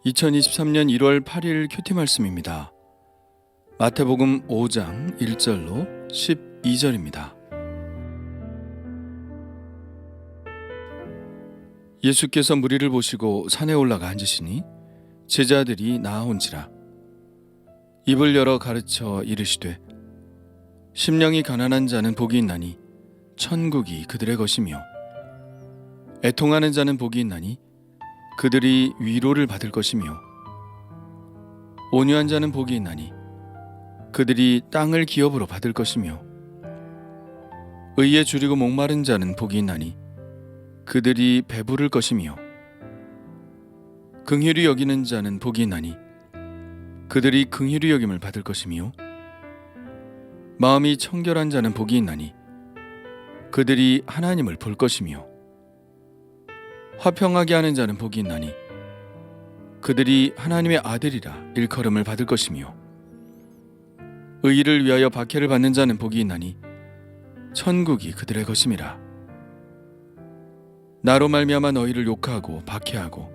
2023년 1월 8일 큐티 말씀입니다. 마태복음 5장 1절로 12절입니다. 예수께서 무리를 보시고 산에 올라가 앉으시니 제자들이 나아온지라. 입을 열어 가르쳐 이르시되 심령이 가난한 자는 복이 있나니 천국이 그들의 것이며 애통하는 자는 복이 있나니 그들이 위로를 받을 것이며 온유한 자는 복이 있나니 그들이 땅을 기업으로 받을 것이며 의에 줄이고 목마른 자는 복이 있나니 그들이 배부를 것이며 긍휼히 여기는 자는 복이 있나니 그들이 긍휼히 여김을 받을 것이며 마음이 청결한 자는 복이 있나니 그들이 하나님을 볼 것이며 화평하게 하는 자는 복이 있나니 그들이 하나님의 아들이라 일컬음을 받을 것이며 의를 위하여 박해를 받는 자는 복이 있나니 천국이 그들의 것임이라. 나로 말미암아 너희를 욕하고 박해하고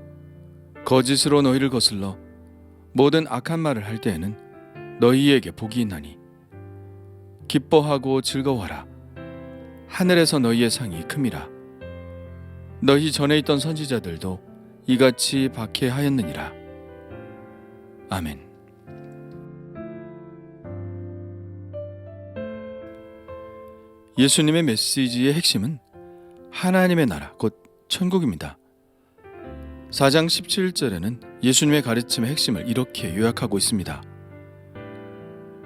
거짓으로 너희를 거슬러 모든 악한 말을 할 때에는 너희에게 복이 있나니 기뻐하고 즐거워하라. 하늘에서 너희의 상이 큼이라. 너희 전에 있던 선지자들도 이같이 박해하였느니라. 아멘. 예수님의 메시지의 핵심은 하나님의 나라, 곧 천국입니다. 4장 17절에는 예수님의 가르침의 핵심을 이렇게 요약하고 있습니다.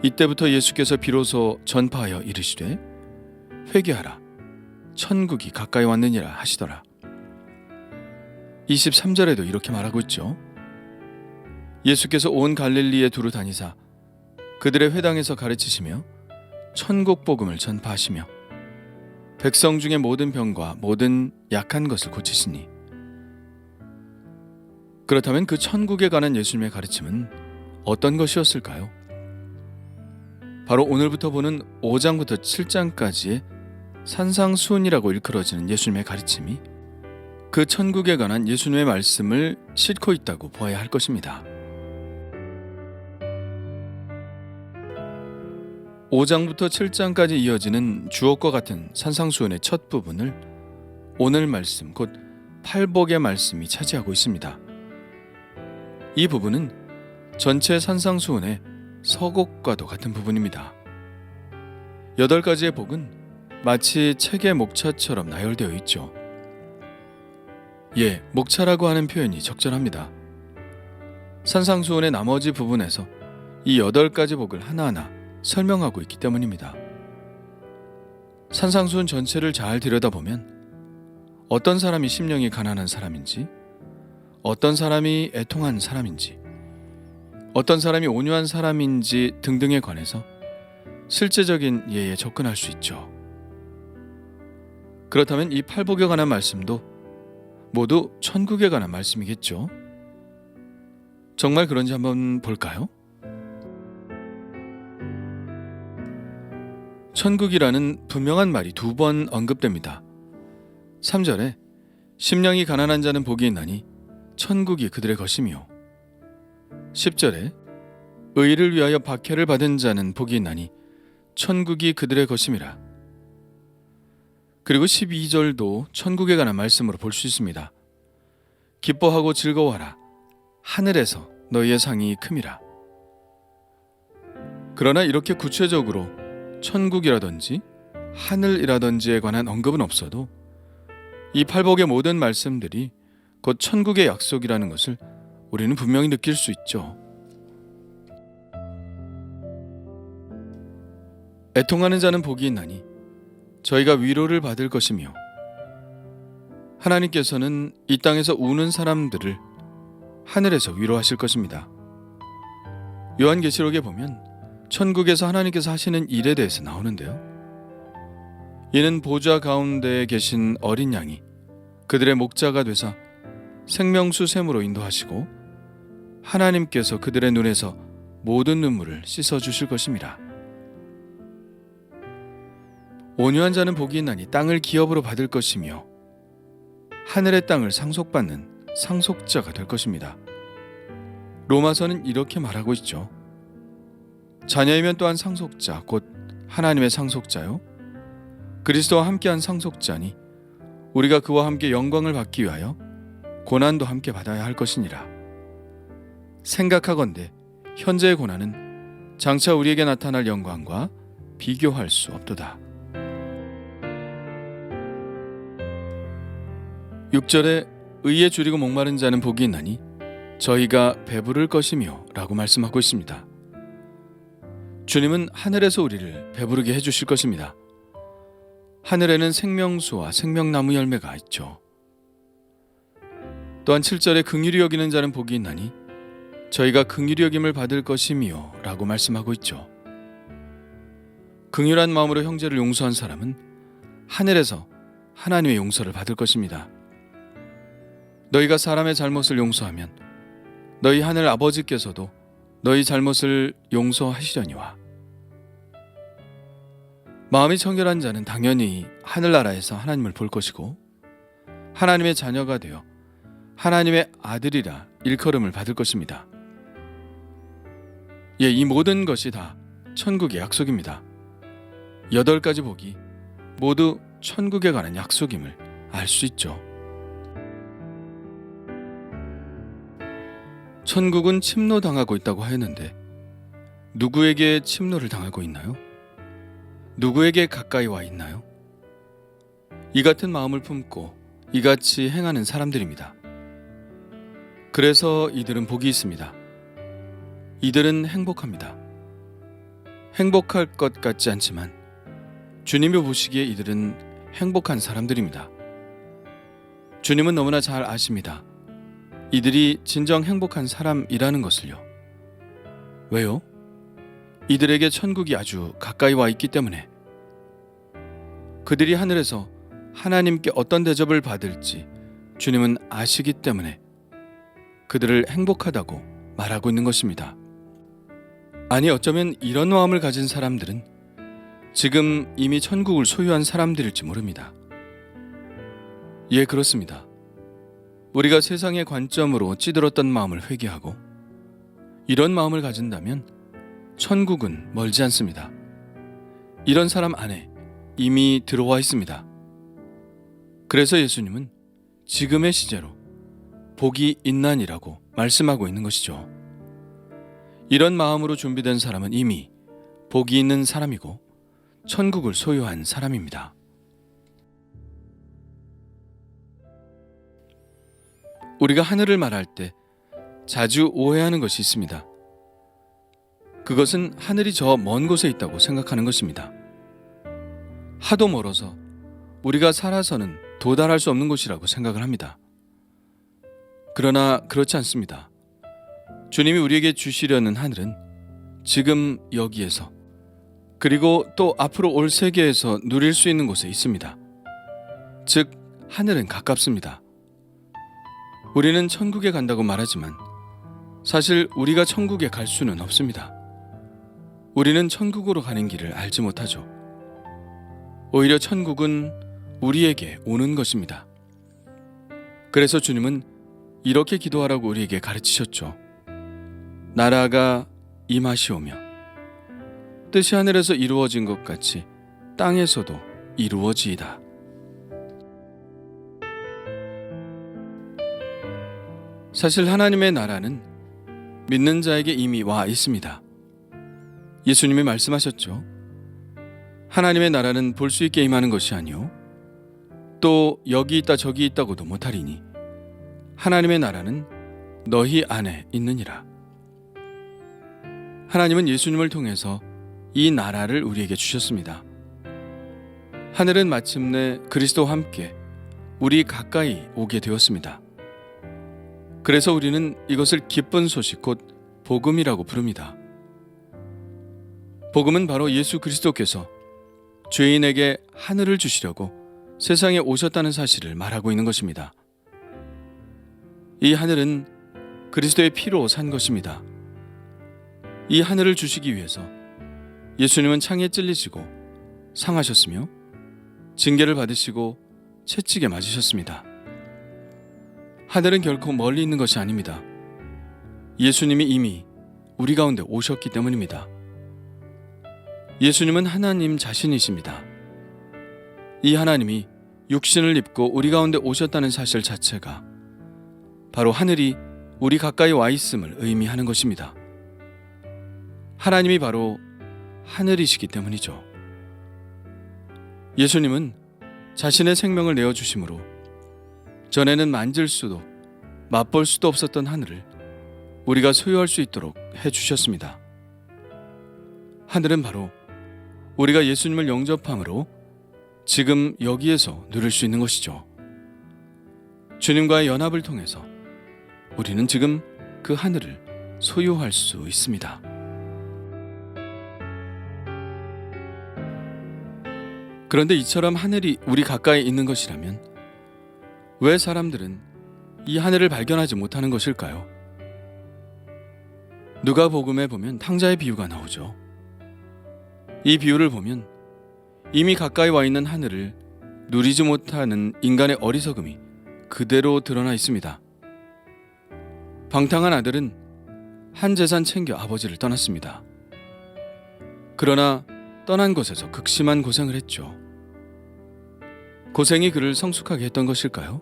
이때부터 예수께서 비로소 전파하여 이르시되 회개하라. 천국이 가까이 왔느니라 하시더라. 23절에도 이렇게 말하고 있죠. 예수께서 온 갈릴리에 두루 다니사 그들의 회당에서 가르치시며 천국 복음을 전파하시며 백성 중에 모든 병과 모든 약한 것을 고치시니. 그렇다면 그 천국에 관한 예수님의 가르침은 어떤 것이었을까요? 바로 오늘부터 보는 5장부터 7장까지의 산상수훈이라고 일컬어지는 예수님의 가르침이 그 천국에 관한 예수님의 말씀을 싣고 있다고 보아야 할 것입니다. 5장부터 7장까지 이어지는 주옥과 같은 산상수훈의 첫 부분을 오늘 말씀, 곧 팔복의 말씀이 차지하고 있습니다. 이 부분은 전체 산상수훈의 서곡과도 같은 부분입니다. 8가지의 복은 마치 책의 목차처럼 나열되어 있죠. 목차라고 하는 표현이 적절합니다. 산상수훈의 나머지 부분에서 이 8가지 복을 하나하나 설명하고 있기 때문입니다. 산상수훈 전체를 잘 들여다보면 어떤 사람이 심령이 가난한 사람인지, 어떤 사람이 애통한 사람인지, 어떤 사람이 온유한 사람인지 등등에 관해서 실제적인 예에 접근할 수 있죠. 그렇다면 이 팔복에 관한 말씀도 모두 천국에 관한 말씀이겠죠. 정말 그런지 한번 볼까요? 천국이라는 분명한 말이 2번 언급됩니다. 3절에 심령이 가난한 자는 복이 있나니 천국이 그들의 것이며 10절에 의를 위하여 박해를 받은 자는 복이 있나니 천국이 그들의 것임이라. 그리고 12절도 천국에 관한 말씀으로 볼 수 있습니다. 기뻐하고 즐거워하라. 하늘에서 너희의 상이 큼이라. 그러나 이렇게 구체적으로 천국이라든지 하늘이라든지에 관한 언급은 없어도 이 팔복의 모든 말씀들이 곧 천국의 약속이라는 것을 우리는 분명히 느낄 수 있죠. 애통하는 자는 복이 있나니 저희가 위로를 받을 것이며 하나님께서는 이 땅에서 우는 사람들을 하늘에서 위로하실 것입니다. 요한계시록에 보면 천국에서 하나님께서 하시는 일에 대해서 나오는데요. 이는 보좌 가운데에 계신 어린 양이 그들의 목자가 되사 생명수 샘으로 인도하시고 하나님께서 그들의 눈에서 모든 눈물을 씻어주실 것입니다. 온유한 자는 복이 있나니 땅을 기업으로 받을 것이며 하늘의 땅을 상속받는 상속자가 될 것입니다. 로마서는 이렇게 말하고 있죠. 자녀이면 또한 상속자, 곧 하나님의 상속자요. 그리스도와 함께한 상속자니 우리가 그와 함께 영광을 받기 위하여 고난도 함께 받아야 할 것이니라. 생각하건대 현재의 고난은 장차 우리에게 나타날 영광과 비교할 수 없도다. 6절에 의에 줄이고 목마른 자는 복이 있나니 저희가 배부를 것이며 라고 말씀하고 있습니다. 주님은 하늘에서 우리를 배부르게 해주실 것입니다. 하늘에는 생명수와 생명나무 열매가 있죠. 또한 7절에 긍휼히 여기는 자는 복이 있나니 저희가 긍휼히 여김을 받을 것이며 라고 말씀하고 있죠. 긍휼한 마음으로 형제를 용서한 사람은 하늘에서 하나님의 용서를 받을 것입니다. 너희가 사람의 잘못을 용서하면 너희 하늘 아버지께서도 너희 잘못을 용서하시려니와. 마음이 청결한 자는 당연히 하늘나라에서 하나님을 볼 것이고 하나님의 자녀가 되어 하나님의 아들이라 일컬음을 받을 것입니다. 이 모든 것이 다 천국의 약속입니다. 8가지 복이 모두 천국에 관한 약속임을 알 수 있죠. 천국은 침노당하고 있다고 하였는데 누구에게 침노를 당하고 있나요? 누구에게 가까이 와 있나요? 이 같은 마음을 품고 이같이 행하는 사람들입니다. 그래서 이들은 복이 있습니다. 이들은 행복합니다. 행복할 것 같지 않지만 주님이 보시기에 이들은 행복한 사람들입니다. 주님은 너무나 잘 아십니다. 이들이 진정 행복한 사람이라는 것을요. 왜요? 이들에게 천국이 아주 가까이 와 있기 때문에. 그들이 하늘에서 하나님께 어떤 대접을 받을지 주님은 아시기 때문에 그들을 행복하다고 말하고 있는 것입니다. 아니, 어쩌면 이런 마음을 가진 사람들은 지금 이미 천국을 소유한 사람들일지 모릅니다. 예, 그렇습니다. 우리가 세상의 관점으로 찌들었던 마음을 회개하고 이런 마음을 가진다면 천국은 멀지 않습니다. 이런 사람 안에 이미 들어와 있습니다. 그래서 예수님은 지금의 시제로 복이 있나니라고 말씀하고 있는 것이죠. 이런 마음으로 준비된 사람은 이미 복이 있는 사람이고 천국을 소유한 사람입니다. 우리가 하늘을 말할 때 자주 오해하는 것이 있습니다. 그것은 하늘이 저 먼 곳에 있다고 생각하는 것입니다. 하도 멀어서 우리가 살아서는 도달할 수 없는 곳이라고 생각을 합니다. 그러나 그렇지 않습니다. 주님이 우리에게 주시려는 하늘은 지금 여기에서 그리고 또 앞으로 올 세계에서 누릴 수 있는 곳에 있습니다. 즉, 하늘은 가깝습니다. 우리는 천국에 간다고 말하지만 사실 우리가 천국에 갈 수는 없습니다. 우리는 천국으로 가는 길을 알지 못하죠. 오히려 천국은 우리에게 오는 것입니다. 그래서 주님은 이렇게 기도하라고 우리에게 가르치셨죠. 나라가 임하시오며 뜻이 하늘에서 이루어진 것 같이 땅에서도 이루어지이다. 사실 하나님의 나라는 믿는 자에게 이미 와 있습니다. 예수님이 말씀하셨죠. 하나님의 나라는 볼 수 있게 임하는 것이 아니요 또 여기 있다 저기 있다고도 못하리니 하나님의 나라는 너희 안에 있느니라. 하나님은 예수님을 통해서 이 나라를 우리에게 주셨습니다. 하늘은 마침내 그리스도와 함께 우리 가까이 오게 되었습니다. 그래서 우리는 이것을 기쁜 소식 곧 복음이라고 부릅니다. 복음은 바로 예수 그리스도께서 죄인에게 하늘을 주시려고 세상에 오셨다는 사실을 말하고 있는 것입니다. 이 하늘은 그리스도의 피로 산 것입니다. 이 하늘을 주시기 위해서 예수님은 창에 찔리시고 상하셨으며 징계를 받으시고 채찍에 맞으셨습니다. 하늘은 결코 멀리 있는 것이 아닙니다. 예수님이 이미 우리 가운데 오셨기 때문입니다. 예수님은 하나님 자신이십니다. 이 하나님이 육신을 입고 우리 가운데 오셨다는 사실 자체가 바로 하늘이 우리 가까이 와 있음을 의미하는 것입니다. 하나님이 바로 하늘이시기 때문이죠. 예수님은 자신의 생명을 내어주심으로 전에는 만질 수도 맛볼 수도 없었던 하늘을 우리가 소유할 수 있도록 해주셨습니다. 하늘은 바로 우리가 예수님을 영접함으로 지금 여기에서 누릴 수 있는 것이죠. 주님과의 연합을 통해서 우리는 지금 그 하늘을 소유할 수 있습니다. 그런데 이처럼 하늘이 우리 가까이 있는 것이라면 왜 사람들은 이 하늘을 발견하지 못하는 것일까요? 누가복음에 보면 탕자의 비유가 나오죠. 이 비유를 보면 이미 가까이 와 있는 하늘을 누리지 못하는 인간의 어리석음이 그대로 드러나 있습니다. 방탕한 아들은 한 재산 챙겨 아버지를 떠났습니다. 그러나 떠난 곳에서 극심한 고생을 했죠. 고생이 그를 성숙하게 했던 것일까요?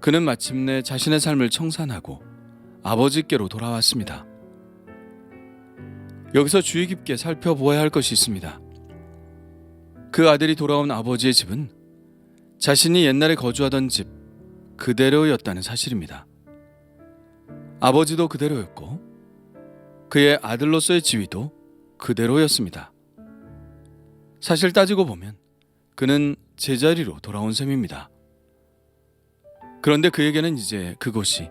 그는 마침내 자신의 삶을 청산하고 아버지께로 돌아왔습니다. 여기서 주의 깊게 살펴보아야 할 것이 있습니다. 그 아들이 돌아온 아버지의 집은 자신이 옛날에 거주하던 집 그대로였다는 사실입니다. 아버지도 그대로였고 그의 아들로서의 지위도 그대로였습니다. 사실 따지고 보면 그는 제자리로 돌아온 셈입니다. 그런데 그에게는 이제 그곳이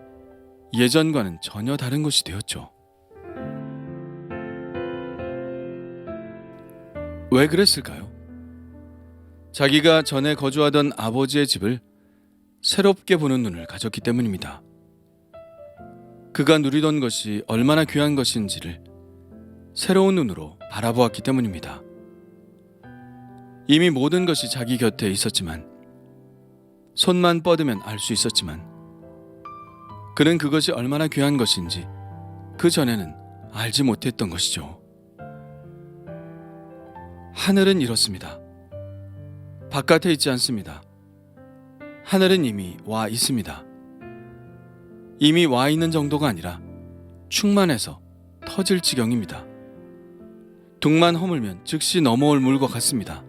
예전과는 전혀 다른 곳이 되었죠. 왜 그랬을까요? 자기가 전에 거주하던 아버지의 집을 새롭게 보는 눈을 가졌기 때문입니다. 그가 누리던 것이 얼마나 귀한 것인지를 새로운 눈으로 바라보았기 때문입니다. 이미 모든 것이 자기 곁에 있었지만, 손만 뻗으면 알 수 있었지만, 그는 그것이 얼마나 귀한 것인지 그 전에는 알지 못했던 것이죠. 하늘은 이렇습니다. 바깥에 있지 않습니다. 하늘은 이미 와 있습니다. 이미 와 있는 정도가 아니라 충만해서 터질 지경입니다. 둥만 허물면 즉시 넘어올 물과 같습니다.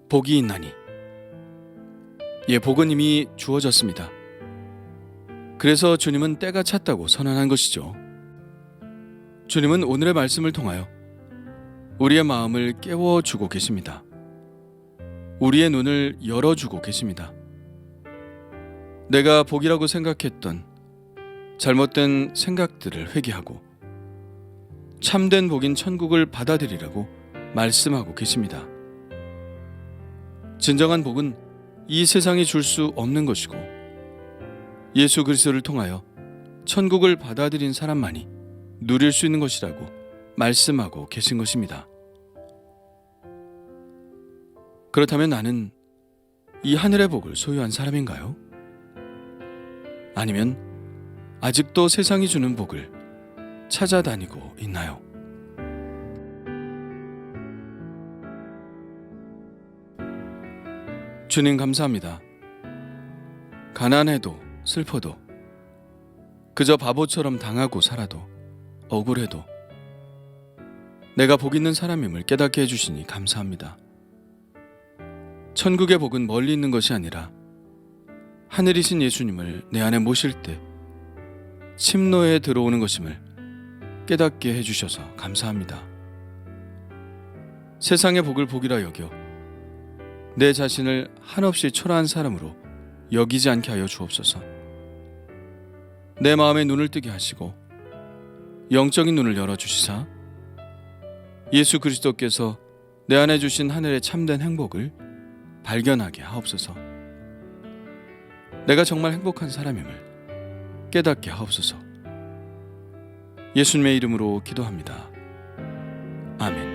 복이 있나니, 복은 이미 주어졌습니다. 그래서 주님은 때가 찼다고 선언한 것이죠. 주님은 오늘의 말씀을 통하여 우리의 마음을 깨워주고 계십니다. 우리의 눈을 열어주고 계십니다. 내가 복이라고 생각했던 잘못된 생각들을 회개하고 참된 복인 천국을 받아들이라고 말씀하고 계십니다. 진정한 복은 이 세상이 줄 수 없는 것이고 예수 그리스도를 통하여 천국을 받아들인 사람만이 누릴 수 있는 것이라고 말씀하고 계신 것입니다. 그렇다면 나는 이 하늘의 복을 소유한 사람인가요? 아니면 아직도 세상이 주는 복을 찾아다니고 있나요? 주님 감사합니다. 가난해도 슬퍼도 그저 바보처럼 당하고 살아도 억울해도 내가 복 있는 사람임을 깨닫게 해주시니 감사합니다. 천국의 복은 멀리 있는 것이 아니라 하늘이신 예수님을 내 안에 모실 때 침노에 들어오는 것임을 깨닫게 해주셔서 감사합니다. 세상의 복을 복이라 여겨 내 자신을 한없이 초라한 사람으로 여기지 않게 하여 주옵소서. 내 마음의 눈을 뜨게 하시고 영적인 눈을 열어주시사 예수 그리스도께서 내 안에 주신 하늘의 참된 행복을 발견하게 하옵소서. 내가 정말 행복한 사람임을 깨닫게 하옵소서. 예수님의 이름으로 기도합니다. 아멘.